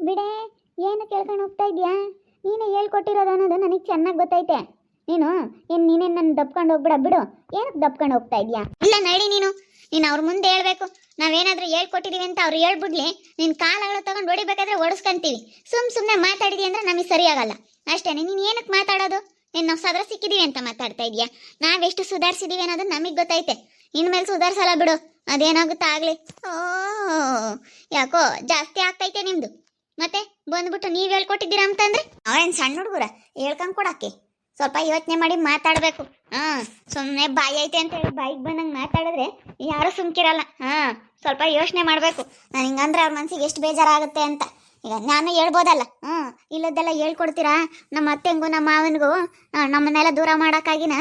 ಬಿಡೆ. ಏನು ಕೇಳ್ಕೊಂಡು ಹೋಗ್ತಾ ಇದೆಯಾ? ನೀನೇ ಹೇಳ್ಕೊಟ್ಟಿರೋದು ಅನ್ನೋದು ನನಗೆ ಚೆನ್ನಾಗಿ ಗೊತ್ತೈತೆ. ನೀನೇನು ನನ್ನ ದಬ್ಕೊಂಡು ಹೋಗ್ಬಿಡ ಬಿಡು. ಏನಕ್ಕೆ ದಬ್ಕೊಂಡು ಹೋಗ್ತಾ ಇದೆಯಾ? ಇಲ್ಲ ನಡಿ ನೀನು ಅವ್ರ ಮುಂದೆ ಹೇಳ್ಬೇಕು. ನಾವೇನಾದ್ರೂ ಹೇಳ್ಕೊಟ್ಟಿದೀವಿ ಅಂತ ಅವ್ರು ಹೇಳ್ಬಿಡ್ಲಿ, ನಿನ್ನ ಕಾಲಗಳು ತಗೊಂಡು ಹೊಡಿಬೇಕಾದ್ರೆ ಹೊಡಿಸ್ಕೊಂತೀವಿ. ಸುಮ್ಮನೆ ಮಾತಾಡಿದಿ ಅಂದ್ರೆ ನಮಗೆ ಸರಿಯಾಗಲ್ಲ ಅಷ್ಟೇ. ನೀನು ಏನಕ್ಕೆ ಮಾತಾಡೋದು? ನಾವು ಸದರ ಸಿಕ್ಕಿದೀವಿ ಅಂತ ಮಾತಾಡ್ತಾ ಇದೀಯಾ? ನಾವೆಷ್ಟು ಸುಧಾರಿಸಿದೀವಿ ಅನ್ನೋದು ನಮಗೆ ಗೊತ್ತೈತೆ. ಇನ್ಮೇಲೆ ಸುಧಾರಿಸಲ್ಲ ಬಿಡು, ಅದೇನಾಗುತ್ತಾ ಆಗ್ಲಿ. ಓ, ಯಾಕೋ ಜಾಸ್ತಿ ಆಗ್ತೈತೆ ನಿಮ್ದು. ಮತ್ತೆ ಬಂದ್ಬಿಟ್ಟು ನೀವ್ ಹೇಳ್ಕೊಟ್ಟಿದ್ದೀರಾ ಅಂತಂದ್ರೆ ಅವೇನ್ ಸಣ್ಣ ಹುಡುಗರ ಹೇಳ್ಕೊಂಡ್ ಕೊಡಕ್ಕೆ? ಸ್ವಲ್ಪ ಯೋಚನೆ ಮಾಡಿ ಮಾತಾಡ್ಬೇಕು. ಸುಮ್ಮನೆ ಬಾಯಿ ಐತೆ ಅಂತ ಹೇಳಿ ಬಾಯಿಗೆ ಬಂದಂಗೆ ಮಾತಾಡಿದ್ರೆ ಯಾರು ಸುಮ್ಕಿರಲ್ಲ. ಸ್ವಲ್ಪ ಯೋಚನೆ ಮಾಡ್ಬೇಕು. ನಾನು ಹಿಂಗಂದ್ರೆ ಅವ್ರ ಮನ್ಸಿಗೆ ಎಷ್ಟು ಬೇಜಾರಾಗುತ್ತೆ ಅಂತ. ಈಗ ನಾನು ಹೇಳ್ಬೋದಲ್ಲ, ಇಲ್ಲದ್ದೆಲ್ಲ ಹೇಳ್ಕೊಡ್ತೀರಾ ನಮ್ಮ ಅತ್ತೆಂಗೂ ನಮ್ಮ ಮಾವನಿಗೂ ನಮ್ಮನ್ನೆಲ್ಲ ದೂರ ಮಾಡೋಕ್ಕಾಗಿನ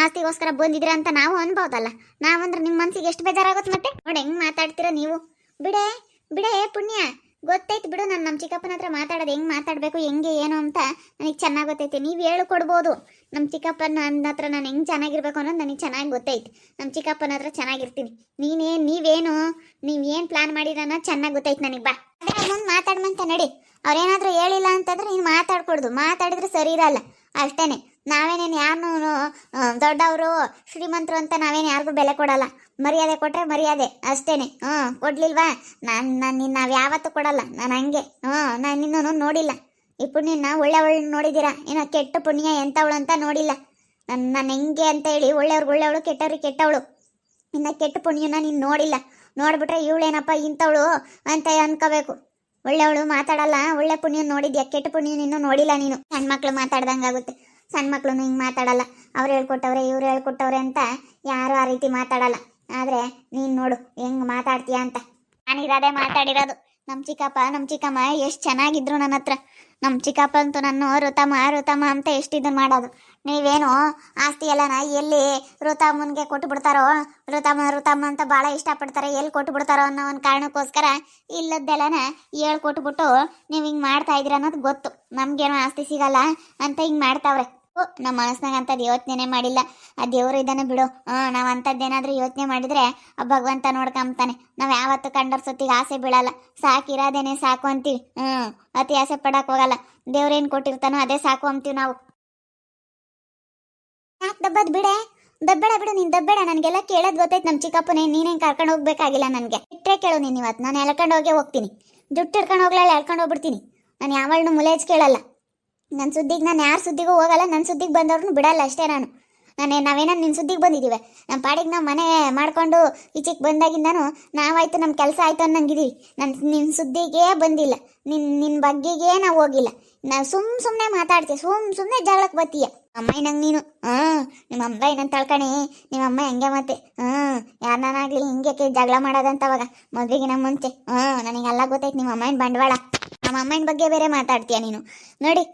ಆಸ್ತಿಗೋಸ್ಕರ ಬಂದಿದ್ದೀರಾ ಅಂತ ನಾವು ಅನ್ಬೋದಲ್ಲ. ನಾವಂದ್ರೆ ನಿಮ್ಮ ಮನ್ಸಿಗೆ ಎಷ್ಟು ಬೇಜಾರಾಗುತ್ತೆ ಮತ್ತೆ. ನೋಡಿ ಹೆಂಗ್ ಮಾತಾಡ್ತೀರಾ ನೀವು. ಬಿಡೆ ಬಿಡೆ ಪುಣ್ಯ, ಗೊತ್ತೈತೆ ಬಿಡು. ನಾನು ನಮ್ಮ ಚಿಕ್ಕಪ್ಪನ ಹತ್ರ ಮಾತಾಡೋದು ಹೆಂಗೆ ಮಾತಾಡಬೇಕು, ಹೆಂಗೆ ಏನು ಅಂತ ನನಗೆ ಚೆನ್ನಾಗಿ ಗೊತ್ತೈತೆ. ನೀವು ಹೇಳ್ಕೊಡ್ಬೋದು ನಮ್ಮ ಚಿಕ್ಕಪ್ಪನ ಹತ್ರ ನಾನು ಹೆಂಗೆ ಚೆನ್ನಾಗಿರ್ಬೇಕು ಅನ್ನೋದು ನನಗೆ ಚೆನ್ನಾಗಿ ಗೊತ್ತೈತೆ. ನಮ್ಮ ಚಿಕ್ಕಪ್ಪನ ಹತ್ರ ಚೆನ್ನಾಗಿರ್ತೀನಿ. ನೀವೇನು ಪ್ಲಾನ್ ಮಾಡಿರೋಣ ಚೆನ್ನಾಗಿ ಗೊತ್ತೈತೆ ನನಗೆ. ಬಾ ಅದೇ ಮುಂದೆ ಮಾತಾಡ್ಮಂತ ನಡಿ. ಅವ್ರೇನಾದರೂ ಹೇಳಿಲ್ಲ ಅಂತಂದ್ರೆ ನೀನು ಮಾತಾಡ್ಕೊಡ್ದು. ಮಾತಾಡಿದ್ರೆ ಸರಿ ಇರಲ್ಲ ಅಷ್ಟೇನೆ. ನಾವೇನೇನು ಯಾರನ್ನೂ ದೊಡ್ಡವರು ಶ್ರೀಮಂತರು ಅಂತ ನಾವೇನು ಯಾರಿಗೂ ಬೆಲೆ ಕೊಡಲ್ಲ. ಮರ್ಯಾದೆ ಕೊಟ್ರೆ ಮರ್ಯಾದೆ ಅಷ್ಟೇನೆ. ಕೊಡ್ಲಿಲ್ವಾ ನಾವು ಯಾವತ್ತೂ ಕೊಡಲ್ಲ. ನಾನು ಹಂಗೆ. ನಾನು ನಿನ್ನೂ ನೋಡಿಲ್ಲ. ಈ ಪುಣ್ಯನ ಒಳ್ಳೆ ನೋಡಿದ್ದೀರಾ, ಏನೋ ಕೆಟ್ಟ ಪುಣ್ಯ ಎಂಥವಳು ಅಂತ ನೋಡಿಲ್ಲ. ನಾನು ಹೆಂಗೆ ಅಂತ ಹೇಳಿ ಒಳ್ಳೆಯವ್ರಿಗೆ ಒಳ್ಳೆಯವಳು, ಕೆಟ್ಟವ್ರಿಗೆ ಕೆಟ್ಟವಳು. ಇನ್ನು ಕೆಟ್ಟ ಪುಣ್ಯನ ನೀನು ನೋಡಿಲ್ಲ. ನೋಡ್ಬಿಟ್ರೆ ಇವಳೇನಪ್ಪ ಇಂಥವಳು ಅಂತ ಅನ್ಕೋಬೇಕು. ಒಳ್ಳೆಯವಳು ಮಾತಾಡಲ್ಲ, ಒಳ್ಳೆ ಪುಣ್ಯ ನೋಡಿದ್ಯಾ, ಕೆಟ್ಟ ಪುಣ್ಯ ನೀನು ನೋಡಿಲ್ಲ. ನೀನು ಸಣ್ಣ ಮಕ್ಳು ಮಾತಾಡ್ದಂಗಾಗುತ್ತೆ. ಸಣ್ಣ ಮಕ್ಳು ಹಿಂಗೆ ಮಾತಾಡಲ್ಲ. ಅವ್ರು ಹೇಳ್ಕೊಟ್ಟವ್ರೆ ಇವ್ರು ಹೇಳ್ಕೊಟ್ಟವ್ರೆ ಅಂತ ಯಾರು ಆ ರೀತಿ ಮಾತಾಡಲ್ಲ. ಆದರೆ ನೀನು ನೋಡು ಹೆಂಗೆ ಮಾತಾಡ್ತೀಯ ಅಂತ. ನಾನಿರೋದೇ ಮಾತಾಡಿರೋದು. ನಮ್ಮ ಚಿಕ್ಕಮ್ಮ ಎಷ್ಟು ಚೆನ್ನಾಗಿದ್ರು ನನ್ನ ಹತ್ರ. ನಮ್ಮ ಚಿಕ್ಕಪ್ಪ ಅಂತೂ ನನ್ನ ಋತಮ್ಮ ಅಂತ ಎಷ್ಟು ಇದನ್ನು ಮಾಡೋದು. ನೀವೇನು ಆಸ್ತಿ ಎಲ್ಲನ ಎಲ್ಲಿ ಋತಮ್ಮನಿಗೆ ಕೊಟ್ಟು ಬಿಡ್ತಾರೋ, ಋತಮ್ಮ ಅಂತ ಭಾಳ ಇಷ್ಟಪಡ್ತಾರೆ, ಎಲ್ಲಿ ಕೊಟ್ಟು ಬಿಡ್ತಾರೋ ಅನ್ನೋ ಒಂದು ಕಾರಣಕ್ಕೋಸ್ಕರ ಇಲ್ಲದ್ದೆಲ್ಲನ ಹೇಳ್ಕೊಟ್ಬಿಟ್ಟು ನೀವು ಹಿಂಗೆ ಮಾಡ್ತಾ ಇದ್ದೀರ ಅನ್ನೋದು ಗೊತ್ತು. ನಮಗೇನೋ ಆಸ್ತಿ ಸಿಗಲ್ಲ ಅಂತ ಹಿಂಗೆ ಮಾಡ್ತಾವ್ರೆ. ನಮ್ಮ ಮನಸ್ನಾಗ ಅಂಥದ್ದು ಯೋಚನೆ ಮಾಡಿಲ್ಲ. ಆ ದೇವರು ಇದ್ದಾನೆ ಬಿಡು. ನಾವು ಅಂಥದ್ದೇನಾದ್ರೂ ಯೋಚನೆ ಮಾಡಿದ್ರೆ ಆ ಭಗವಂತ ನೋಡ್ಕೊಂತಾನೆ. ನಾವು ಯಾವತ್ತು ಕಂಡರ ಸೊತ್ತಿಗೆ ಆಸೆ ಬೀಳಲ್ಲ. ಸಾಕಿರೋದೇನೆ ಸಾಕು ಅಂತೀವಿ. ಅತಿ ಆಸೆ ಪಡಕ್ಕೆ ಹೋಗಲ್ಲ. ದೇವ್ರೇನು ಕೊಟ್ಟಿರ್ತಾನೋ ಅದೇ ಸಾಕು ಅಂತೀವಿ ನಾವು. ಯಾಕೆ ದಬ್ಬದ್ ಬಿಡೆ? ದಬ್ಬೆಡ ಬಿಡು, ನೀನು ದಬ್ಬೆಡ. ನನಗೆಲ್ಲ ಕೇಳೋದು ಗೊತ್ತೈತೆ. ನಮ್ಮ ಚಿಕ್ಕಪ್ಪನೇ ನೀನೇನು ಕರ್ಕೊಂಡು ಹೋಗ್ಬೇಕಾಗಿಲ್ಲ. ನನಗೆ ಇಟ್ಟರೆ ಕೇಳು ನೀನು. ಇವತ್ತು ನಾನು ಎಳ್ಕೊಂಡು ಹೋಗೇ ಹೋಗ್ತೀನಿ. ಜುಟ್ಟು ಹಿಡ್ಕೊಂಡು ಹೋಗ್ಲಲ್ಲ, ಎಳ್ಕೊಂಡು ಹೋಗ್ಬಿಡ್ತೀನಿ. ನಾನು ಯಾವಳನ್ನು ಮುಲೇಜ್ ಕೇಳಲ್ಲ. ನನ್ನ ಸುದ್ದಿಗೆ ನಾನು ಯಾರ ಸುದ್ದಿಗೂ ಹೋಗಲ್ಲ. ನನ್ನ ಸುದ್ದಿಗೆ ಬಂದವ್ರನ್ನೂ ಬಿಡಲ್ಲ ಅಷ್ಟೇ. ನಾವೇನ ನಿನ್ನ ಸುದ್ದಿಗೆ ಬಂದಿದ್ದೀವಿ. ನಮ್ಮ ಪಾಡಿಗೆ ನಾವು ಮನೆ ಮಾಡಿಕೊಂಡು ಈಚೆಗೆ ಬಂದಾಗಿಂದನೂ ನಾವಾಯ್ತು ನಮ್ಮ ಕೆಲಸ ಆಯಿತು ಅನ್ನಂಗಿದ್ದೀವಿ. ನಿನ್ನ ಸುದ್ದಿಗೆ ಬಂದಿಲ್ಲ. ನಿನ್ನ ಬಗ್ಗೆಗೆ ನಾವು ಹೋಗಿಲ್ಲ. ನಾವು ಸುಮ್ಮನೆ ಮಾತಾಡ್ತೀವಿ. ಸುಮ್ಮನೆ ಜಗಳಕ್ಕೆ ಬರ್ತೀಯ. ಅಮ್ಮ ನಂಗೆ ನೀನು ನಿಮ್ಮ ಅಮ್ಮ ಏನಂತ ತಳ್ಕಣಿ. ನಿಮ್ಮ ಅಮ್ಮ ಹೆಂಗೆ ಮತ್ತೆ ಯಾರನ್ನಾಗಲಿ ಹಿಂಗೆ ಜಗಳ ಮಾಡೋದಂತವಾಗ ಮದುವೆಗಿನ ಮುಂಚೆ. ನನಗೆಲ್ಲ ಗೊತ್ತೈತೆ ನಿಮ್ಮ ಅಮ್ಮನ ಬಂಡವಾಳ. ನಮ್ಮ ಅಮ್ಮನ ಬಗ್ಗೆ ಬೇರೆ ಮಾತಾಡ್ತೀಯ ನೀನು. ನೋಡಿ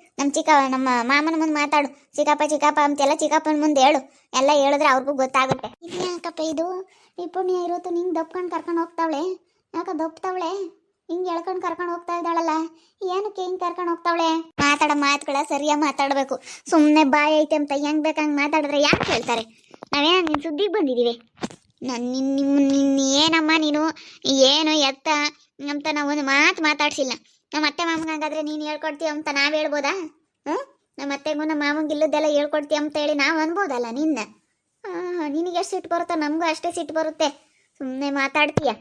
ನಮ್ಮ ಮಾಮನ ಮುಂದೆ ಮಾತಾಡು. ಚಿಕ್ಕಪ್ಪ ಅಂತೆಲ್ಲ ಚಿಕ್ಕಪ್ಪನ ಮುಂದೆ ಹೇಳು. ಎಲ್ಲ ಹೇಳಿದ್ರೆ ಅವ್ರಿಗೂ ಗೊತ್ತಾಗುತ್ತೆ. ಯಾಕಪ್ಪ ಇದು ಈ ಪುಣ್ಯ ಇರೋತು ನಿಂಗೆ ದಪ್ಕೊಂಡು ಕರ್ಕೊಂಡು ಹೋಗ್ತಾವಳೆ? ಯಾಕೆ ದಪ್ತಾವಳೆ? ಹಿಂಗೆ ಎಳ್ಕೊಂಡು ಕರ್ಕೊಂಡು ಹೋಗ್ತಾ ಇದ್ದಾಳಲ್ಲ, ಏನಕ್ಕೆ ಹಿಂಗೆ ಕರ್ಕೊಂಡು ಹೋಗ್ತಾವಳೆ? ಮಾತಾಡೋ ಮಾತುಗಳ ಸರಿಯಾಗಿ ಮಾತಾಡಬೇಕು. ಸುಮ್ಮನೆ ಐತೆ ಅಂತ ಹೆಂಗೆ ಬೇಕಂಗೆ ಮಾತಾಡಿದ್ರೆ ಯಾರು ಕೇಳ್ತಾರೆ? ನಾವೇನ ನಿನ್ನ ಸುದ್ದಿಗೆ ಬಂದಿದ್ದೀವಿ. ನಿನ್ನ ಏನಮ್ಮ ನೀನು ಏನು ಎತ್ತ ಅಂತ ನಾವು ಒಂದು ಮಾತಾಡ್ಸಿಲ್ಲ. ನಮ್ಮ ಅತ್ತೆ ಮಾಮಂಗಾದ್ರೆ ನೀನು ಹೇಳ್ಕೊಡ್ತೀವಿ ಅಂತ ನಾವು ಹೇಳ್ಬೋದಾ? ನಮ್ಮ ಅತ್ತೆಗೂ ನಮ್ಮ ಮಾಮಂಗೆ ಇಲ್ಲದೆಲ್ಲ ಹೇಳ್ಕೊಡ್ತೀವಿ ಅಂತ ಹೇಳಿ ನಾವು ಅನ್ಬೋದಲ್ಲ ನಿನ್ನ. ನಿನಗೆ ಎಷ್ಟು ಸಿಟ್ಟು ಬರುತ್ತೋ ನಮಗೂ ಅಷ್ಟೇ ಸಿಟ್ಟು ಬರುತ್ತೆ. ಸುಮ್ಮನೆ ಮಾತಾಡ್ತೀಯ.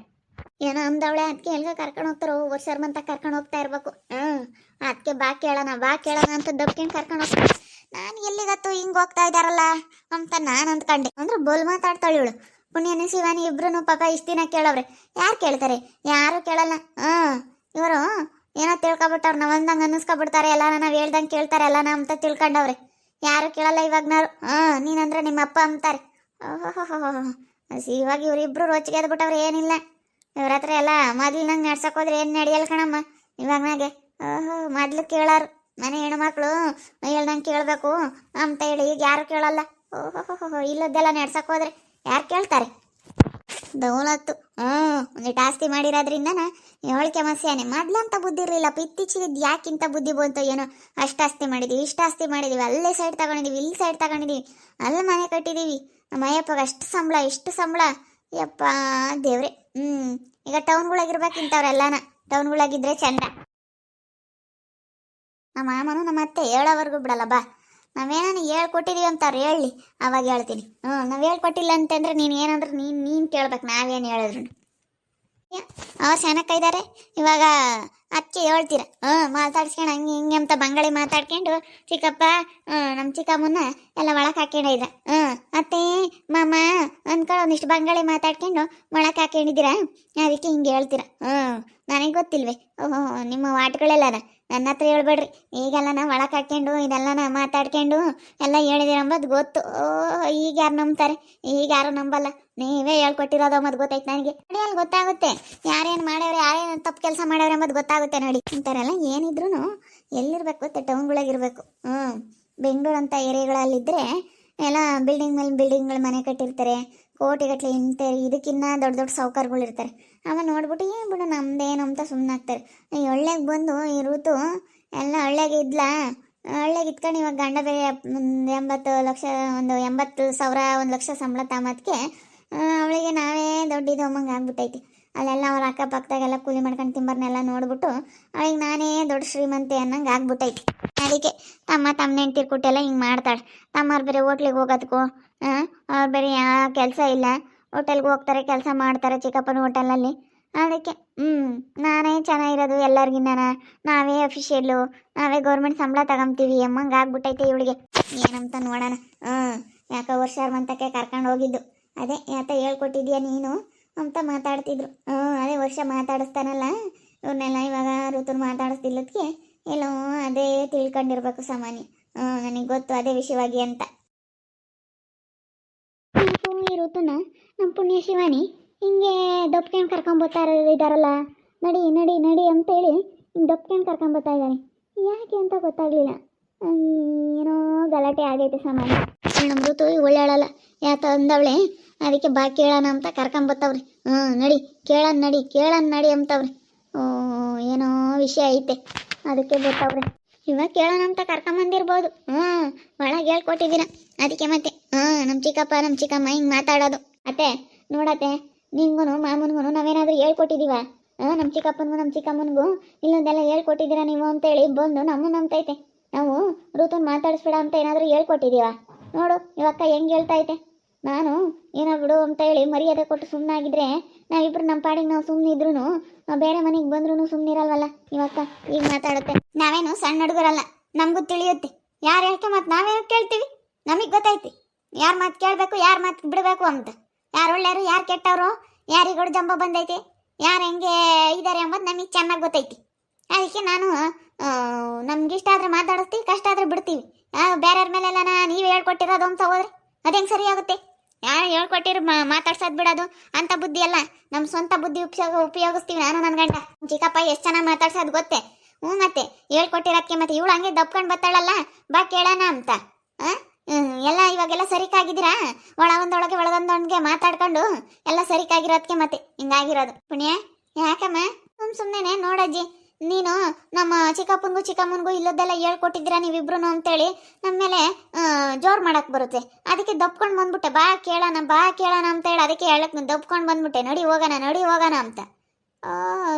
ಏನೋ ಅಂದವಳೆ ಅದಕ್ಕೆ ಎಲ್ಗ ಕರ್ಕೊಂಡು ಹೋಗ್ತಾರೋ ವರ್ಷ ಬಂತ ಕರ್ಕೊಂಡು ಹೋಗ್ತಾ ಇರ್ಬೇಕು. ಅದಕ್ಕೆ ಬಾ ಕೇಳೋಣ ಅಂತ ದಬ್ಕೊಂಡು ಕರ್ಕೊಂಡು ಹೋಗ್ತಾರೆ. ನಾನು ಎಲ್ಲಿಗತ್ತು ಹಿಂಗೆ ಹೋಗ್ತಾ ಇದ್ದಾರಲ್ಲ ಅಂತ ನಾನು ಅಂದ್ಕೊಂಡೆ. ಅಂದ್ರೆ ಬೋಲ್ ಮಾತಾಡ್ತಾಳೆ ಇವಳು. ಪುಣ್ಯನೇ ಶಿವಾನಿ ಇಬ್ರು ಪಾಪ ಇಷ್ಟು ದಿನ ಕೇಳವ್ರೆ. ಯಾರು ಕೇಳ್ತಾರೆ? ಯಾರು ಕೇಳಲ್ಲ. ಇವರು ಏನೋ ತಿಳ್ಕೊಬಿಟ್ಟವ್ರು. ನಾವು ಅಂದಂಗೆ ಅನ್ನಿಸ್ಕೊಬಿಡ್ತಾರೆ. ಎಲ್ಲ ನಾವು ಹೇಳ್ದಂಗೆ ಕೇಳ್ತಾರೆ ಎಲ್ಲ ಅಂತ ತಿಳ್ಕೊಂಡವ್ರೆ. ಯಾರು ಕೇಳಲ್ಲ ಇವಾಗ್ನವ್ರು. ನೀನಂದ್ರೆ ನಿಮ್ಮ ಅಪ್ಪ ಅಂತಾರೆ. ಇವಾಗ ಇವರಿಬ್ರು ರೋಚಿಗೆ ಎದ್ಬಿಟ್ಟವ್ರೆ. ಏನಿಲ್ಲ ಇವ್ರ ಹತ್ರ ಎಲ್ಲ ಮೊದ್ಲಿನಂಗೆ ನಡ್ಸಕ್ ಹೋದ್ರೆ ಏನು ನಡೆಯಲ್ಲ ಕಣಮ್ಮ. ಇವಾಗನಾಗೆ ಮೊದ್ಲು ಕೇಳಾರು ಮನೆ ಹೆಣ್ಮಕ್ಳು ಹೇಳ್ದಂಗೆ ಕೇಳಬೇಕು ಅಂತ ಹೇಳಿ. ಈಗ ಯಾರು ಕೇಳಲ್ಲ. ಇಲ್ಲದ್ದೆಲ್ಲ ನಡ್ಸಕ್ ಹೋದ್ರೆ ಯಾರು ಕೇಳ್ತಾರೆ? ದೌಲತ್ತು ಒಂದಿಟ್ಟು ಆಸ್ತಿ ಮಾಡಿರೋದ್ರಿಂದ ಹೇಳಿಕೆ ಮಸ್ಯಾನೆ. ಮೊದ್ಲಂತ ಬುದ್ಧಿ ಇರಲಿಲ್ಲಪ್ಪ. ಇತ್ತೀಚೆಗೆ ಯಾಕಿಂತ ಬುದ್ಧಿ ಬಂತು ಏನೋ. ಅಷ್ಟು ಆಸ್ತಿ ಮಾಡಿದೀವಿ, ಇಷ್ಟು ಆಸ್ತಿ ಮಾಡಿದೀವಿ, ಅಲ್ಲೇ ಸೈಡ್ ತಗೊಂಡಿದೀವಿ, ಇಲ್ಲಿ ಸೈಡ್ ತಗೊಂಡಿದೀವಿ, ಅಲ್ಲಿ ಮನೆ ಕಟ್ಟಿದೀವಿ. ನಮ್ಮ ಅಯ್ಯಪ್ಪಗೆ ಅಷ್ಟು ಸಂಬಳ, ಇಷ್ಟು ಸಂಬಳ. ಯಪ್ಪ ದೇವ್ರೆ. ಈಗ ಟೌನ್ಗಳಾಗಿರ್ಬೇಕಿಂತವ್ರೆಲ್ಲಾನ. ಟೌನ್ಗಳಾಗಿದ್ರೆ ಚಂದ. ನಮ್ಮ ಮಾಮನು ನಮ್ಮ ಅತ್ತೆ ಹೇಳೋವರೆಗೂ ಬಿಡಲ್ಲ ಬಾ. ನಾವೇನಾನು ಹೇಳ್ಕೊಟ್ಟಿದೀವಿ ಅಂತ ಅವ್ರು ಹೇಳಿ ಅವಾಗ ಹೇಳ್ತೀನಿ. ನಾವು ಹೇಳ್ಕೊಟ್ಟಿಲ್ಲ ಅಂತಂದ್ರೆ ನೀನು ಏನಂದ್ರೆ ನೀನು ಕೇಳ್ಬೇಕು, ನಾವೇನು ಹೇಳಿದ್ರು. ಅವ್ರು ಚೆನ್ನಾಗಿ ಇದ್ದಾರೆ. ಇವಾಗ ಅದಕ್ಕೆ ಹೇಳ್ತೀರ ಮಾತಾಡ್ಸ್ಕೊಂಡು ಹಂಗೆ ಹಿಂಗೆ ಅಂತ ಬಂಗಾಳಿ ಮಾತಾಡ್ಕೊಂಡು ಚಿಕ್ಕಪ್ಪ ನಮ್ಮ ಚಿಕ್ಕಮ್ಮನ ಎಲ್ಲ ಒಳಗೆ ಹಾಕೊಂಡಿದ್ರ. ಅತ್ತೆ ಮಾಮ ಅಂದ್ಕೊಂಡು ಒಂದಿಷ್ಟು ಬಂಗಾಳಿ ಮಾತಾಡ್ಕೊಂಡು ಒಳಗೆ ಹಾಕೊಂಡಿದ್ದೀರಾ, ಅದಕ್ಕೆ ಹಿಂಗೆ ಹೇಳ್ತೀರ. ನನಗೆ ಗೊತ್ತಿಲ್ವೇ? ಓಹೋ, ನಿಮ್ಮ ವಾಟ್ಗಳೆಲ್ಲನ ನನ್ನ ಹತ್ರ ಹೇಳ್ಬೇಡ್ರಿ. ಈಗೆಲ್ಲ ನಾ ಒಳಗೆ ಹಾಕ್ಕೊಂಡು ಇದೆಲ್ಲ ನಾ ಮಾತಾಡ್ಕೊಂಡು ಎಲ್ಲ ಹೇಳಿದಿರ ಅಂಬದು ಗೊತ್ತು. ಈಗ ಯಾರು ನಂಬ್ತಾರೆ? ಈಗ ಯಾರು ನಂಬಲ್ಲ. ನೀವೇ ಹೇಳ್ಕೊಟ್ಟಿರೋದು ಅಂಬದು ಗೊತ್ತೈತೆ ನನಗೆ. ನೋಡಿ ಅಲ್ಲಿ ಗೊತ್ತಾಗುತ್ತೆ ಯಾರೇನು ಮಾಡ್ಯವ್ರೆ, ಯಾರೇನು ತಪ್ಪು ಕೆಲಸ ಮಾಡ್ಯವ್ರೆ ಅಂಬದು ಗೊತ್ತಾಗುತ್ತೆ. ನೋಡಿ ಅಂತಾರಲ್ಲ, ಏನಿದ್ರು ಎಲ್ಲಿರ್ಬೇಕು ಗೊತ್ತೆ? ಟೌನ್ಗಳಾಗಿರ್ಬೇಕು. ಬೆಂಗಳೂರು ಅಂತ ಏರಿಯಾಗಳಲ್ಲಿದ್ದರೆ ಎಲ್ಲ ಬಿಲ್ಡಿಂಗ್ ಮೇಲೆ ಬಿಲ್ಡಿಂಗ್ಗಳು ಮನೆ ಕಟ್ಟಿರ್ತಾರೆ, ಕೋಟಿಗಟ್ಟಲೆ ಇಂತಾರೆ. ಇದಕ್ಕಿನ್ನ ದೊಡ್ಡ ದೊಡ್ಡ ಸಾಹುಕಾರಗಳು ಇರ್ತಾರೆ. ಆಮೇಲೆ ನೋಡ್ಬಿಟ್ಟು ಏನು ಬಿಡು ನಮ್ದೇನು ಅಂತ ಸುಮ್ಮನಾಗ್ತಾರೆ. ಈ ಹಳ್ಳಿಗೆ ಬಂದು ಈ ಋತು ಎಲ್ಲ ಹಳ್ಳಿಯಾಗೆ ಇದ್ಲಾ, ಹಳ್ಳಿಯಾಗೆ ಇತ್ಕೊಂಡು ಇವಾಗ ಗಂಡ ಬೇರೆ 80 ಲಕ್ಷ, ಒಂದು 80,000, 1 ಲಕ್ಷ ಸಂಬಳ ತಾಮದಕ್ಕೆ ಅವಳಿಗೆ ನಾವೇ ದೊಡ್ಡದು ಅಮ್ಮಂಗೆ ಆಗ್ಬಿಟ್ಟೈತಿ. ಅಲ್ಲೆಲ್ಲ ಅವ್ರ ಅಕ್ಕಪಕ್ಕದಾಗೆಲ್ಲ ಕೂಲಿ ಮಾಡ್ಕೊಂಡು ತಿಂಬರ್ನೆಲ್ಲ ನೋಡ್ಬಿಟ್ಟು ಅವಳಿಗೆ ನಾನೇ ದೊಡ್ಡ ಶ್ರೀಮಂತೆ ಅನ್ನಂಗೆ ಆಗ್ಬಿಟ್ಟೈತಿ. ಅದಕ್ಕೆ ತಮ್ಮ ಹೆಂಡ್ತಿ ಕೊಟ್ಟೆಲ್ಲ ಹಿಂಗೆ ಮಾಡ್ತಾಳೆ. ತಮ್ಮವ್ರು ಬೇರೆ ಹೋಟ್ಲಿಗೆ ಹೋಗೋದಕ್ಕೂ ಅವ್ರು ಬೇರೆ ಯಾವ ಕೆಲಸ ಇಲ್ಲ, ಹೋಟೆಲ್ಗೆ ಹೋಗ್ತಾರೆ, ಕೆಲಸ ಮಾಡ್ತಾರೆ ಚಿಕ್ಕಪ್ಪನ ಹೋಟೆಲಲ್ಲಿ. ಅದಕ್ಕೆ ನಾನೇ ಚೆನ್ನಾಗಿರೋದು ಎಲ್ಲರಿಗಿನ್ನ, ನಾವೇ ಅಫಿಷಿಯಲ್ಲು, ನಾವೇ ಗೌರ್ಮೆಂಟ್ ಸಂಬಳ ತಗೊಂತೀವಿ ಅಮ್ಮಂಗೆ ಆಗ್ಬಿಟ್ಟೈತೆ ಇವಳಿಗೆ. ಏನಂತ ನೋಡೋಣ. ಯಾಕೆ ವರ್ಷಾರ ಮಂತಕ್ಕೆ ಕರ್ಕೊಂಡು ಹೋಗಿದ್ದು, ಅದೇ ಯಾತ ಹೇಳ್ಕೊಟ್ಟಿದ್ಯಾ ನೀನು ಅಂತ ಮಾತಾಡ್ತಿದ್ರು. ಅದೇ ವರ್ಷ ಮಾತಾಡಿಸ್ತಾನಲ್ಲ ಇವ್ರನ್ನೆಲ್ಲ, ಇವಾಗ ಋತುನ ಮಾತಾಡಿಸ್ತಿಲ್ಲದಕ್ಕೆ ಎಲ್ಲೋ ಅದೇ ತಿಳ್ಕೊಂಡಿರ್ಬೇಕು ಸಾಮಾನ್ಯ. ನನಗೆ ಗೊತ್ತು ಅದೇ ವಿಷಯವಾಗಿ ಅಂತ. ಈ ಋತುನ ನಮ್ಮ ಪುಣ್ಯ ಶಿವಾನಿ ಹಿಂಗೆ ದೊಪ್ಕೊಂಡು ಕರ್ಕೊಂಬತ್ತಾ ಇದ್ದಾರಲ್ಲ, ನಡಿ ನಡಿ ನಡಿ ಅಂತೇಳಿ ಹಿಂಗೆ ದೊಪ್ಕೊಂಡು ಕರ್ಕೊಂಬತ್ತಾ ಇದ್ದಾನೆ. ಯಾಕೆ ಅಂತ ಗೊತ್ತಾಗಲಿಲ್ಲ. ಏನೋ ಗಲಾಟೆ ಆಗೈತೆ ಸಾಮಾನ್ಯ. ನಮ್ಮ ಋತು ಒಳ್ಳೆಯಳಲ್ಲ ಯಾತ ಅಂದವಳೆ, ಅದಕ್ಕೆ ಬಾ ಕೇಳೋಣ ಅಂತ ಕರ್ಕೊಂಬತ್ತವ್ರಿ. ನಡಿ ಕೇಳೋಣ ನಡಿ ಅಂತವ್ರಿ. ಏನೋ ವಿಷಯ ಐತೆ ಅದಕ್ಕೆ ಗೊತ್ತವ್ರೆ. ಇವಾಗ ಕೇಳೋಣ ಅಂತ ಕರ್ಕೊಂಬಂದಿರ್ಬೋದು. ಒಳಗೆ ಹೇಳ್ಕೊಟ್ಟಿದ್ದೀರ ಅದಕ್ಕೆ ಮತ್ತೆ ನಮ್ಮ ಚಿಕ್ಕಪ್ಪ ನಮ್ಮ ಚಿಕ್ಕಮ್ಮ ಹಿಂಗೆ ಮಾತಾಡೋದು. ಅತ್ತೆ ನೋಡತ್ತೆ, ನಿಂಗೂ ಮಾಮನಿಗೂ ನಾವೇನಾದರೂ ಹೇಳ್ಕೊಟ್ಟಿದ್ದೀವ? ನಮ್ಮ ಚಿಕ್ಕಪ್ಪನಿಗೂ ನಮ್ಮ ಚಿಕ್ಕಮ್ಮನಿಗೂ ಇಲ್ಲೊಂದೆಲ್ಲ ಹೇಳ್ಕೊಟ್ಟಿದ್ದೀರಾ ನೀವು ಅಂತೇಳಿ ಬಂದು ನಮ್ಮ ನಂಬ್ತೈತೆ. ನಾವು ಋತುನ್ ಮಾತಾಡಿಸ್ಬೇಡ ಅಂತ ಏನಾದರೂ ಹೇಳ್ಕೊಟ್ಟಿದ್ದೀವ? ನೋಡು ಇವಕ್ಕ ಹೆಂಗೆ ಹೇಳ್ತೈತೆ. ನಾನು ಏನೋ ಬಿಡು ಅಂತ ಹೇಳಿ ಮರ್ಯಾದೆ ಕೊಟ್ಟು ಸುಮ್ಮನಾಗಿದ್ರೆ ನಾವಿಬ್ರು ನಮ್ಮ ಪಾಡಿಗೆ ನಾವು ಸುಮ್ಮನೆ ಇದ್ರು ಬೇರೆ ಮನೆಗೆ ಬಂದ್ರೂ ಸುಮ್ಮನಿರಲ್ವಲ್ಲ. ಇವಕ್ಕ ಈಗ ಮಾತಾಡುತ್ತೆ. ನಾವೇನು ಸಣ್ಣ ಹುಡುಗರಲ್ಲ, ನಮಗೂ ತಿಳಿಯುತ್ತೆ ಯಾರು ಹೇಳ್ಕೆ ಮತ್ತು ನಾವೇನು ಕೇಳ್ತೀವಿ. ನಮಗೆ ಗೊತ್ತೈತಿ ಯಾರು ಮಾತು ಕೇಳಬೇಕು, ಯಾರು ಮಾತು ಬಿಡಬೇಕು ಅಂತ. ಯಾರು ಒಳ್ಳೆಯವರು, ಯಾರು ಕೆಟ್ಟವರು, ಯಾರಿಗೂ ಜಂಬ ಬಂದೈತಿ, ಯಾರು ಹೆಂಗೆ ಇದ್ದಾರೆ ಎಂಬುದು ನಮಗೆ ಚೆನ್ನಾಗಿ ಗೊತ್ತೈತಿ. ಅದಕ್ಕೆ ನಾನು ನಮ್ಗಿಷ್ಟ ಆದರೆ ಮಾತಾಡಿಸ್ತೀವಿ, ಕಷ್ಟ ಆದರೆ ಬಿಡ್ತೀವಿ. ಬೇರೆಯವ್ರ ಮೇಲೆಲ್ಲ ನೀವೇ ಹೇಳ್ಕೊಟ್ಟಿರೋದು ಅಂತ ಹೋದ್ರೆ ಅದು ಹೆಂಗೆ ಸರಿ ಆಗುತ್ತೆ? ಯಾರು ಹೇಳ್ಕೊಟ್ಟಿರು ಮಾತಾಡ್ಸೋದು ಬಿಡೋದು ಅಂತ ಬುದ್ಧಿ ಅಲ್ಲ, ನಮ್ಮ ಸ್ವಂತ ಬುದ್ಧಿ ಉಪಯೋಗಿಸ್ತೀವಿ. ನಾನು ನನ್ನ ಗಂಡ ಚಿಕ್ಕಪ್ಪ ಎಷ್ಟು ಚೆನ್ನಾಗಿ ಮಾತಾಡ್ಸೋದು ಗೊತ್ತೇ. ಮತ್ತೆ ಹೇಳ್ಕೊಟ್ಟಿರೋದಕ್ಕೆ ಮತ್ತೆ ಇವಳು ಹಂಗೆ ದಪ್ಕೊಂಡು ಬರ್ತಾಳಲ್ಲ, ಬಾ ಕೇಳೋಣ ಅಂತ. ಎಲ್ಲ ಇವಾಗೆಲ್ಲ ಸರಿಕಾಗಿದ್ದೀರಾ? ಒಳಗೊಂದೊಳಗೆ ಮಾತಾಡ್ಕೊಂಡು ಎಲ್ಲ ಸರಿಕಾಗಿರೋದಕ್ಕೆ ಮತ್ತೆ ಹಿಂಗಾಗಿರೋದು. ಪುಣ್ಯ ಯಾಕಮ್ಮ ಸುಮ್ಮನೆ ನೋಡಜ್ಜಿ, ನೀನು ನಮ್ಮ ಚಿಕ್ಕಪ್ಪನಿಗೂ ಚಿಕ್ಕಮ್ಮನಿಗೂ ಇಲ್ಲದೆಲ್ಲ ಹೇಳ್ಕೊಟ್ಟಿದ್ದೀರಾ ನೀವಿಬ್ರು ಅಂತೇಳಿ ನಮ್ಮ ಮೇಲೆ ಜೋರು ಮಾಡಕ್ಕೆ ಬರುತ್ತೆ. ಅದಕ್ಕೆ ದಪ್ಕೊಂಡು ಬಂದ್ಬಿಟ್ಟೆ. ಬಾ ಕೇಳೋಣ ಅಂತ ಹೇಳಿ ಅದಕ್ಕೆ ಹೇಳಕ್ಕೆ ದಪ್ಕೊಂಡು ಬಂದ್ಬಿಟ್ಟೆ. ನಡಿ ಹೋಗೋಣ ಅಂತ.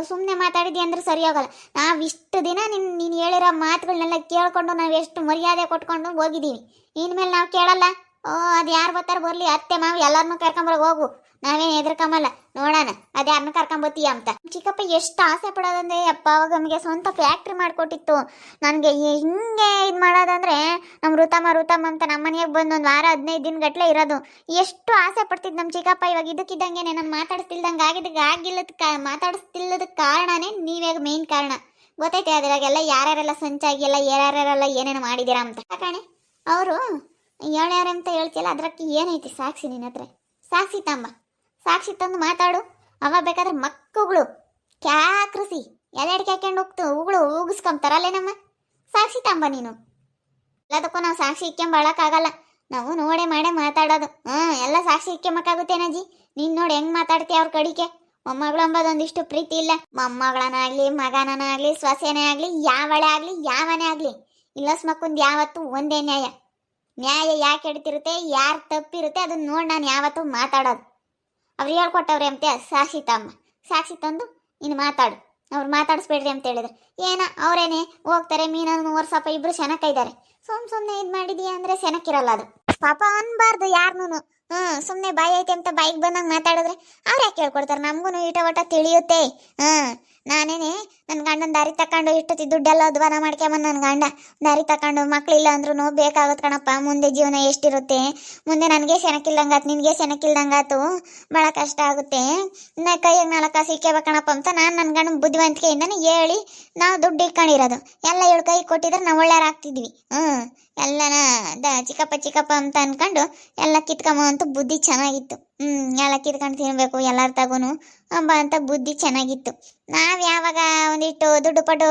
ಸುಮ್ಮನೆ ಮಾತಾಡಿದ್ವಿ ಅಂದ್ರೆ ಸರಿ ಹೋಗಲ್ಲ. ನಾವು ಇಷ್ಟು ದಿನ ನೀನು ಹೇಳಿರೋ ಮಾತುಗಳನ್ನೆಲ್ಲ ಕೇಳ್ಕೊಂಡು ನಾವು ಎಷ್ಟು ಮರ್ಯಾದೆ ಕೊಟ್ಕೊಂಡು ಹೋಗಿದ್ದೀವಿ. ಇನ್ಮೇಲೆ ನಾವು ಕೇಳಲ್ಲ. ಅದು ಯಾರು ಬರ್ತಾರೆ ಬರಲಿ, ಅತ್ತೆ ಮಾವು ಎಲ್ಲರನ್ನೂ ಕರ್ಕೊಂಬರೋಕೆ ಹೋಗು, ನಾವೇನು ಹೆದರ್ಕೊಂಬಲ್ಲ. ನೋಡೋಣ ಅದು ಯಾರನ್ನೂ ಕರ್ಕೊಂಬತ್ತೀಯ ಅಂತ. ಚಿಕ್ಕಪ್ಪ ಎಷ್ಟು ಆಸೆ ಪಡೋದಂದ್ರೆ ಅಪ್ಪ ಅವಾಗ ನಮಗೆ ಸ್ವಂತ ಫ್ಯಾಕ್ಟ್ರಿ ಮಾಡಿಕೊಟ್ಟಿತ್ತು. ನನಗೆ ಹಿಂಗೆ ಇದು ಮಾಡೋದಂದ್ರೆ ನಮ್ಮ ಋತಮ್ಮ ಅಂತ ನಮ್ಮ ಮನೆಯಾಗ ಬಂದು 1 ವಾರ 15 ದಿನ ಗಟ್ಟಲೆ ಇರೋದು. ಎಷ್ಟು ಆಸೆ ಪಡ್ತಿದ್ದು ನಮ್ಮ ಚಿಕ್ಕಪ್ಪ. ಇವಾಗ ಇದಕ್ಕಿದ್ದಂಗೆ ನಾನು ಮಾತಾಡಿಸ್ತಿಲ್ಲದ ಕಾರಣನೇ ನೀವೇ ಮೇನ್ ಕಾರಣ. ಗೊತ್ತೈತೆ ಅದ್ರಾಗೆಲ್ಲ ಯಾರ್ಯಾರೆಲ್ಲ ಸಂಚಾಗಿ ಎಲ್ಲ ಯಾರ್ಯಾರೆಲ್ಲ ಏನೇನು ಮಾಡಿದ್ದೀರಾ ಅಂತ. ಯಾಕಣೆ ಅವರು ಹೇಳ್ಯಾರ ಅಂತ ಹೇಳ್ತಿಯಲ್ಲ, ಅದಕ್ಕೆ ಏನೈತಿ ಸಾಕ್ಷಿ ನಿನ್ನ ಹತ್ರ? ಸಾಕ್ಷಿ ತಂದು ಮಾತಾಡು. ಅವ ಬೇಕಾದ್ರೆ ಮಕ್ಕಳು ಕ್ಯಾಕ್ರಿಸಿ ಎಲೆಡ್ಕೆ ಹಾಕೊಂಡು ಉಗಿಸ್ಕೊಂತಾರಲ್ಲೇ ನಮ್ಮ ಸಾಕ್ಷಿ ತಂಬ. ನೀನು ಎಲ್ಲದಕ್ಕೂ ನಾವು ಸಾಕ್ಷಿ ಇಕ್ಕೊಂಬಳಕ್ಕಾಗಲ್ಲ. ನಾವು ನೋಡೇ ಮಾಡೇ ಮಾತಾಡೋದು. ಎಲ್ಲ ಸಾಕ್ಷಿ ಇಕ್ಕೊಂಬಕ್ಕಾಗುತ್ತೇನಜ್ಜಿ? ನೀನು ನೋಡಿ ಹೆಂಗೆ ಮಾತಾಡ್ತೀಯ ಅವ್ರ ಕಡಿಕೆ. ಮೊಮ್ಮಗಳು ಅಂಬೋದೊಂದಿಷ್ಟು ಪ್ರೀತಿ ಇಲ್ಲ. ಮೊಮ್ಮಗಳನಾಗಲಿ ಮಗನಾಗಲಿ ಸೊಸೆನೇ ಆಗಲಿ ಯಾವಳೇ ಆಗಲಿ ಯಾವನೇ ಆಗಲಿ ಇಲ್ಲಸ್ಮಕ್ಕೊಂದು ಯಾವತ್ತೂ ಒಂದೇ ನ್ಯಾಯ ಯಾಕೆ ಎಡ್ತಿರುತ್ತೆ, ಯಾರು ತಪ್ಪಿರುತ್ತೆ ಅದನ್ನ ನೋಡಿ ನಾನು ಯಾವತ್ತೂ ಮಾತಾಡೋದು. ಅವ್ರು ಹೇಳ್ಕೊಟ್ಟವ್ರೆ ಅಂತ ಸಾಕ್ಷಿ ತಂದು ಇನ್ನು ಮಾತಾಡು. ಅವ್ರು ಮಾತಾಡಿಸ್ಬೇಡ್ರಿ ಅಂತ ಹೇಳಿದ್ರು. ಏನ ಅವರೇನೆ ಹೋಗ್ತಾರೆ, ಮೀನನ್ನು ವರ್ಷಪ್ಪ ಇಬ್ರು ಶನಕ ಸುಮ್ಮನೆ ಇದು ಮಾಡಿದೀಯ ಅಂದ್ರೆ ಶನಕ್ಕಿರಲ್ಲ ಅದು. ಪಾಪ ಅನ್ಬಾರ್ದು ಯಾರನ್ನೂ. ಸುಮ್ಮನೆ ಬಾಯಿ ಐತೆ ಅಂತ ಬಾಯಿಗೆ ಬಂದಂಗೆ ಮಾತಾಡಿದ್ರೆ ಅವ್ರು ಯಾಕೆ ಹೇಳ್ಕೊಡ್ತಾರೆ? ನಮಗೂ ಈಟ ಒಟ ತಿಳಿಯುತ್ತೆ. ನಾನೇನೆ ನನ್ನ ಗಂಡನ ದಾರಿ ತಕೊಂಡು ಇಷ್ಟೊತ್ತಿ ದುಡ್ಡೆಲ್ಲ ಉದ್ವಾರ ಮಾಡ್ಕೊಂಬಂದು ನನ್ನ ಗಂಡ ದಾರಿ ತಕೊಂಡು ಮಕ್ಳಿಲ್ಲ ಅಂದ್ರೂ ಬೇಕಾಗುತ್ತೆ ಕಣಪ್ಪ. ಮುಂದೆ ಜೀವನ ಎಷ್ಟಿರುತ್ತೆ, ಮುಂದೆ ನನಗೆ ಸೆನಕಿಲ್ದಂಗಾತು, ನಿನಗೆ ಸೆನಕಿಲ್ದಂಗಾತು, ಭಾಳ ಕಷ್ಟ ಆಗುತ್ತೆ. ಕೈಯಾಗ 4 ಕಾಸು ಇಕ್ಕೋಬೇಕಣಪ್ಪ ಅಂತ ನಾನು ನನ್ನ ಗಂಡನ ಬುದ್ಧಿವಂತಿಕೆಯಿಂದನೇ ಹೇಳಿ ನಾವು ದುಡ್ಡು ಇಟ್ಕೊಂಡಿರೋದು. ಎಲ್ಲ 7 ಕೈ ಕೊಟ್ಟಿದ್ರೆ ನಾವು ಒಳ್ಳೆಯರಾಗ್ತಿದ್ವಿ. ಎಲ್ಲನ ಚಿಕ್ಕಪ್ಪ ಅಂತ ಅನ್ಕೊಂಡು ಎಲ್ಲ ಕಿತ್ಕೊಂಬ ಅಂತ ಬುದ್ಧಿ ಚೆನ್ನಾಗಿತ್ತು. ಎಲ್ಲ ಕಿತ್ಕೊಂಡು ತಿನ್ಬೇಕು ಎಲ್ಲರ ತಗೋನು ಅಂಬ ಅಂತ ಬುದ್ಧಿ ಚೆನ್ನಾಗಿತ್ತು. ನಾವು ಯಾವಾಗ ಒಂದಿಟ್ಟು ದುಡ್ಡು ಪಟ್ಟು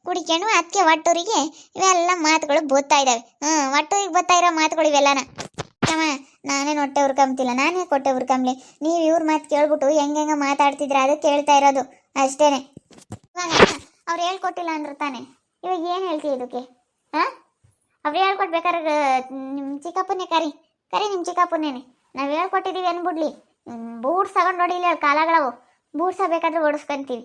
ಕುಡಿಕೊಂಡು ಅದಕ್ಕೆ ಒಟ್ಟೂರಿಗೆ ಇವೆಲ್ಲ ಮಾತುಗಳು ಬೋತ್ತಾ ಇದ್ದಾವೆ. ಒಟ್ಟೂರಿಗೆ ಬರ್ತಾ ಇರೋ ಮಾತುಗಳು ಇವೆಲ್ಲನ. ನಾನೇ ಹೊಟ್ಟೆ ಹುರ್ಕೊಂಬ್ತಿಲ್ಲ, ನಾನೇ ಕೊಟ್ಟೆ ಹುರ್ಕೊಂಬ್ಲಿ. ನೀವು ಇವ್ರ ಮಾತು ಕೇಳ್ಬಿಟ್ಟು ಹೆಂಗೆ ಮಾತಾಡ್ತಿದ್ರೆ ಅದು ಕೇಳ್ತಾ ಇರೋದು ಅಷ್ಟೇನೆ. ಇವಾಗ ಅವ್ರು ಹೇಳ್ಕೊಟ್ಟಿಲ್ಲ ಅಂದ್ರೆ ತಾನೆ ಇವಾಗ ಏನು ಹೇಳ್ತೀವಿ ಇದಕ್ಕೆ? ಅವ್ರು ಹೇಳ್ಕೊಟ್ಬೇಕಾದ್ರೆ ನಿಮ್ಮ ಚಿಕ್ಕಪ್ಪನೇ ಕರಿ ನಿಮ್ಮ ಚಿಕ್ಕಪ್ಪನೇನೆ. ನಾವು ಹೇಳ್ಕೊಟ್ಟಿದ್ದೀವಿ ಅನ್ಬಿಡ್ಲಿ, ಬೂಟ್ಸ್ ತಗೊಂಡು ಹೊಡಿಲಿ ಕಾಲಗಳವು, ಬೂಟ್ಸ ಬೇಕಾದ್ರೆ ಓಡಿಸ್ಕೊಂತೀವಿ.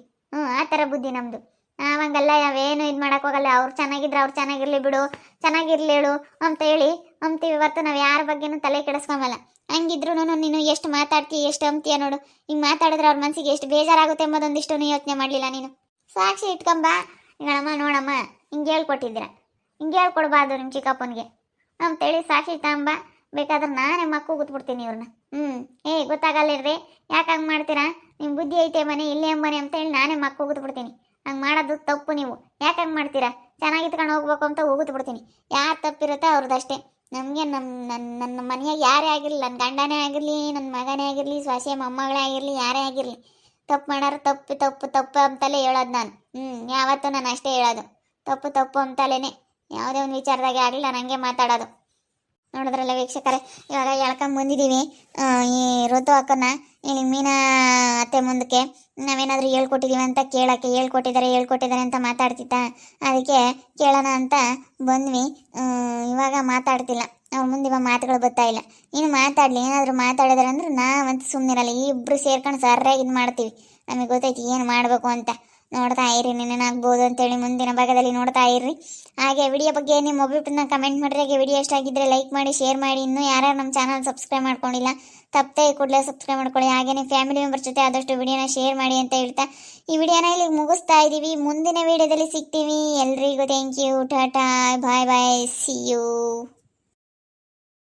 ಆ ಥರ ಬುದ್ಧಿ ನಮ್ಮದು. ನಾವಂಗಲ್ಲ, ನಾವೇನು ಇದು ಮಾಡೋಕ್ಕೋಗಲ್ಲ. ಅವ್ರು ಚೆನ್ನಾಗಿದ್ರೆ ಅವ್ರು ಚೆನ್ನಾಗಿರ್ಲಿ ಬಿಡು, ಚೆನ್ನಾಗಿರ್ಲಿ ಹೇಳು ಅಂತ ಹೇಳಿ ಅಂತೀವಿ ಹೊರ್ತು ನಾವು ಯಾರ ಬಗ್ಗೆನೂ ತಲೆ ಕೆಡಿಸ್ಕೊಂಬಲ್ಲ. ಹಂಗಿದ್ರು ನೀನು ಎಷ್ಟು ಮಾತಾಡ್ತೀವಿ, ಎಷ್ಟು ಅಂತೀಯ ನೋಡು. ಹಿಂಗೆ ಮಾತಾಡಿದ್ರೆ ಅವ್ರ ಮನಸ್ಸಿಗೆ ಎಷ್ಟು ಬೇಜಾರಾಗುತ್ತೆ ಎಂಬುದೊಂದಿಷ್ಟು ಯೋಚನೆ ಮಾಡಲಿಲ್ಲ ನೀನು. ಸಾಕ್ಷಿ ಇಟ್ಕೊಂಬ ನಿಗಳಮ್ಮ, ನೋಡಮ್ಮ ಹಿಂಗೆ ಹೇಳ್ಕೊಟ್ಟಿದ್ದೀರ, ಹಿಂಗೆ ಹೇಳ್ಕೊಡ್ಬಾರ್ದು ನಿಮ್ಮ ಚಿಕ್ಕಪ್ಪನಿಗೆ ಅಂತೇಳಿ ಸಾಕ್ಷಿ ತಗೊಂಬ. ಬೇಕಾದ್ರೆ ನಾನೇ ಮಕ್ಕಳು ಕೂತ್ಬಿಡ್ತೀನಿ ಇವ್ರನ್ನ. ಗೊತ್ತಾಗಲ್ಲಿರ್ರಿ, ಯಾಕೆ ಹಂಗೆ ಮಾಡ್ತೀರಾ? ನಿಮ್ಮ ಬುದ್ಧಿ ಐತೆ ಮನೆ ಇಲ್ಲೇ ಮನೆ ಅಂತೇಳಿ ನಾನೇ ಮಕ್ಕಳು ಕೂತ್ಬಿಡ್ತೀನಿ. ಹಂಗೆ ಮಾಡೋದು ತಪ್ಪು. ನೀವು ಯಾಕೆ ಹಂಗೆ ಮಾಡ್ತೀರಾ? ಚೆನ್ನಾಗಿತ್ಕೊಂಡು ಹೋಗ್ಬೇಕು ಅಂತ ಹೋಗುತ್ಬಿಡ್ತೀನಿ. ಯಾರು ತಪ್ಪಿರುತ್ತೆ ಅವ್ರದ್ದಷ್ಟೇ. ನಮಗೆ ನನ್ನ ಮನೆಯಾಗ ಯಾರೇ ಆಗಿರಲಿ, ನನ್ನ ಗಂಡನೇ ಆಗಿರಲಿ, ನನ್ನ ಮಗನೇ ಆಗಿರಲಿ, ಸೊಸೆ ಮೊಮ್ಮಗಳೇ ಆಗಿರಲಿ, ಯಾರೇ ಆಗಿರಲಿ, ತಪ್ಪು ಮಾಡೋರು ತಪ್ಪು ಅಂತಲೇ ಹೇಳೋದು ನಾನು. ಯಾವತ್ತೂ ನಾನು ಅಷ್ಟೇ ಹೇಳೋದು, ತಪ್ಪು ಅಂತಲೇ ಯಾವುದೇ ಒಂದು ವಿಚಾರದಾಗೆ ಆಗಲಿ ನಾನು ಹಂಗೆ ಮಾತಾಡೋದು. ನೋಡಿದ್ರಲ್ಲ ವೀಕ್ಷಕರೇ, ಇವಾಗ ಎಳ್ಕೊಂಡ್ ಬಂದಿದ್ದೀವಿ ಈ ಋತು ಅಕ್ಕನ. ಇಲ್ಲಿ ಮೀನಾ ಅತ್ತೆ ಮುಂದಕ್ಕೆ ನಾವೇನಾದರೂ ಹೇಳ್ಕೊಟ್ಟಿದ್ದೀವಿ ಅಂತ ಕೇಳೋಕ್ಕೆ, ಹೇಳ್ಕೊಟ್ಟಿದ್ದಾರೆ ಅಂತ ಮಾತಾಡ್ತಿತ್ತ, ಅದಕ್ಕೆ ಕೇಳೋಣ ಅಂತ ಬಂದ್ವಿ. ಇವಾಗ ಮಾತಾಡ್ತಿಲ್ಲ, ಅವ್ರ ಮುಂದೆ ಇವಾಗ ಮಾತುಗಳು ಬರ್ತಾ ಇಲ್ಲ. ಇನ್ನು ಮಾತಾಡಲಿ, ಏನಾದರೂ ಮಾತಾಡಿದ್ರೆ ಅಂದ್ರೆ ನಾವಂತೂ ಸುಮ್ಮನಿರಲ್ಲ. ಇಬ್ಬರು ಸೇರ್ಕೊಂಡು ಸರಿಯಾಗಿ ಇದು ಮಾಡ್ತೀವಿ. ನಮಗೆ ಗೊತ್ತೈತಿ ಏನು ಮಾಡಬೇಕು ಅಂತ. ನೋಡ್ತಾ ಇರಿ, ನೆನೇನಾಗ್ಬೋದು ಅಂತೇಳಿ ಮುಂದಿನ ಭಾಗದಲ್ಲಿ ನೋಡ್ತಾ ಇರ್ರಿ. ಹಾಗೆ ವಿಡಿಯೋ ಬಗ್ಗೆ ನಿಮ್ಮ ಒಬ್ಬರನ್ನ ಕಮೆಂಟ್ ಮಾಡಿರಿ. ಹಾಗೆ ವಿಡಿಯೋ ಇಷ್ಟ ಆಗಿದ್ದರೆ ಲೈಕ್ ಮಾಡಿ, ಶೇರ್ ಮಾಡಿ. ಇನ್ನೂ ಯಾರ್ಯಾರು ನಮ್ಮ ಚಾನಲ್ ಸಬ್ಸ್ಕ್ರೈಬ್ ಮಾಡ್ಕೊಂಡಿಲ್ಲ ತಪ್ಪದೆ ಕೂಡಲೇ ಸಬ್ಸ್ಕ್ರೈಬ್ ಮಾಡ್ಕೊಳ್ಳಿ. ಹಾಗೆಯೇ ಫ್ಯಾಮಿಲಿ ಮೆಂಬರ್ಸ್ ಜೊತೆ ಆದಷ್ಟು ವಿಡಿಯೋನ ಶೇರ್ ಮಾಡಿ ಅಂತ ಹೇಳ್ತಾ ಈ ವಿಡಿಯೋನ ಇಲ್ಲಿ ಮುಗಿಸ್ತಾ ಇದ್ದೀವಿ. ಮುಂದಿನ ವಿಡಿಯೋದಲ್ಲಿ ಸಿಗ್ತೀವಿ. ಎಲ್ರಿಗೂ thank you, tata, bye, see you.